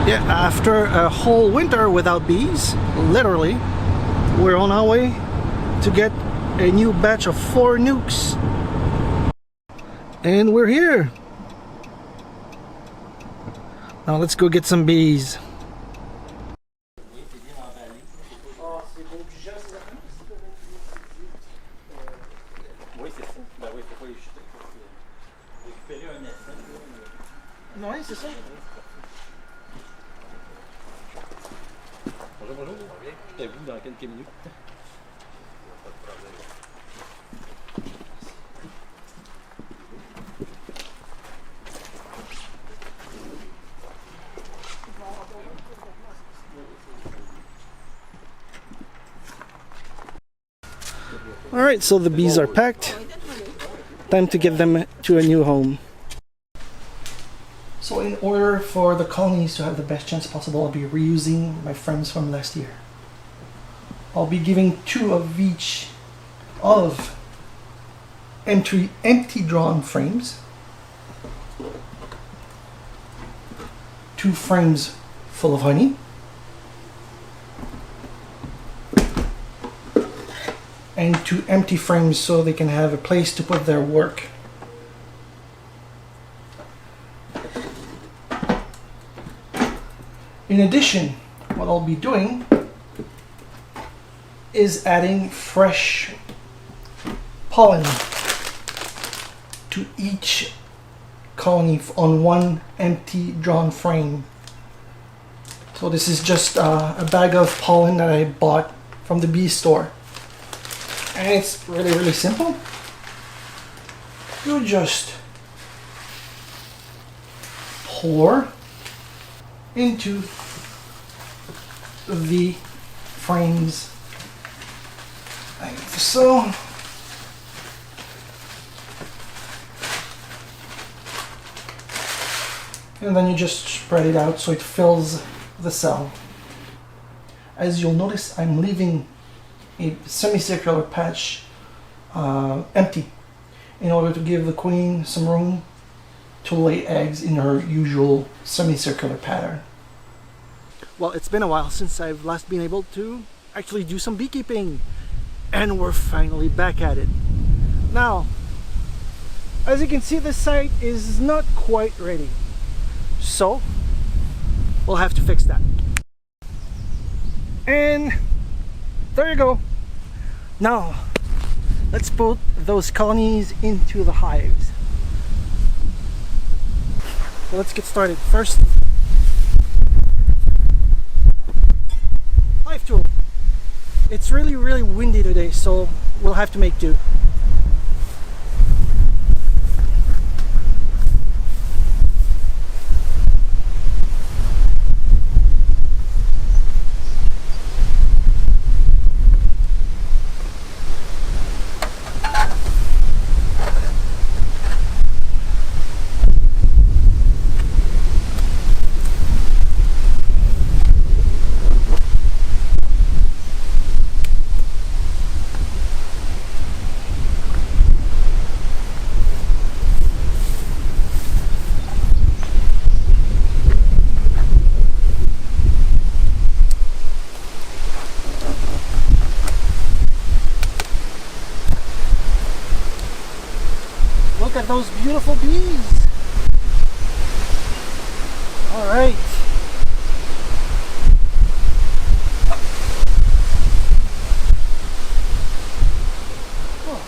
Yeah, after a whole winter without bees, literally, we're on our way to get a new batch of 4 nukes. And we're here. Now let's go get some bees. Oui, c'est ça. Bonjour, bonjour. Je t'avoue dans quelques minutes. Alright, so the bees are packed. Time to get them to a new home. So in order for the colonies to have the best chance possible, I'll be reusing my frames from last year. I'll be giving 2 of each of empty drawn frames. 2 frames full of honey. And 2 empty frames so they can have a place to put their work. In addition, what I'll be doing is adding fresh pollen to each colony on 1 empty drawn frame. So this is just a bag of pollen that I bought from the bee store. And it's really simple. You just pour into the frames like so. And then you just spread it out so it fills the cell. As you'll notice, I'm leaving a semicircular patch empty in order to give the queen some room to lay eggs in her usual semicircular pattern. Well, it's been a while since I've last been able to actually do some beekeeping, and we're finally back at it. Now, as you can see, the site is not quite ready, so we'll have to fix that. And there you go. Now, let's put those colonies into the hives. So let's get started. First, hive tool. It's really windy today, so we'll have to make do. Look at those beautiful bees. All right. Oh.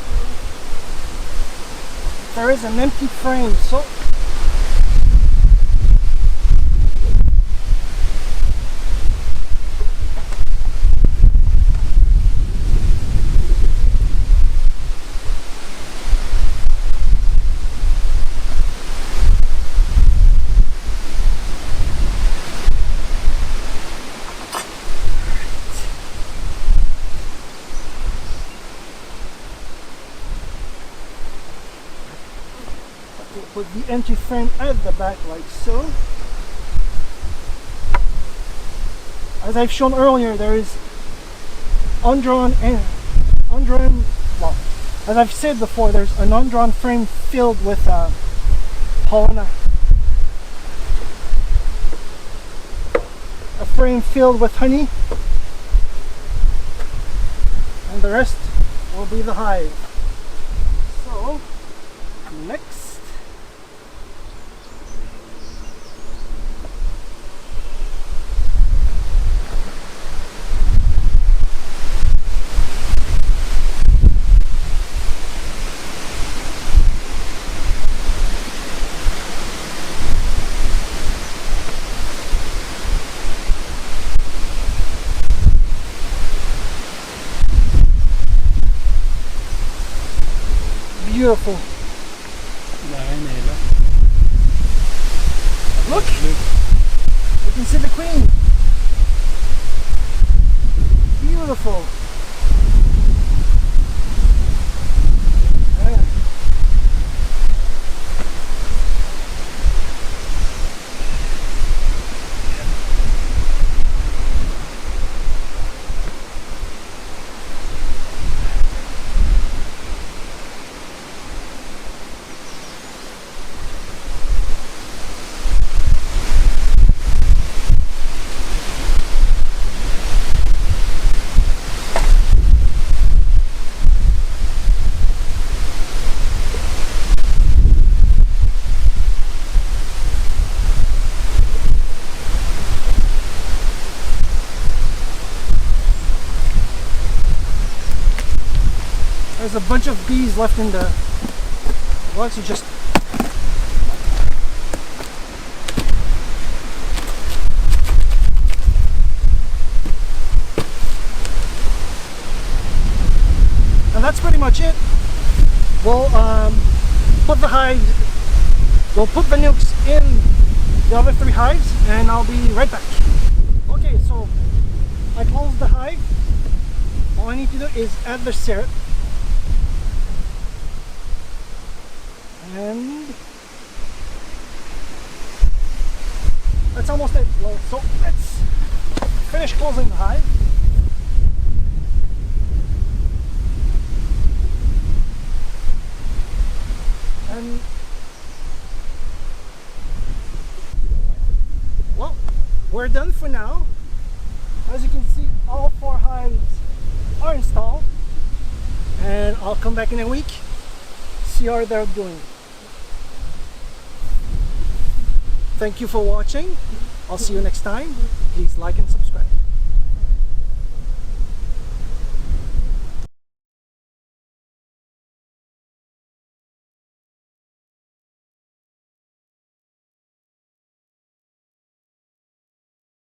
There is an empty frame, so put the empty frame at the back like so. As I've shown earlier, there is undrawn and well, as I've said before, there's an undrawn frame filled with pollen. frame filled with honey, and the rest will be the hive. So next, beautiful. Look! You can see the queen. Beautiful. Yeah. There's a bunch of bees left in the box. You just and that's pretty much it. We'll put the hives, we'll put the nukes in the other 3 hives, and I'll be right back. Okay, so I closed the hive. All I need to do is add the syrup. And that's almost it. Well, so let's finish closing the hive. And well, we're done for now. As you can see, all 4 hives are installed, and I'll come back in a week, see how they're doing. Thank you for watching. I'll see you next time. Please like and subscribe.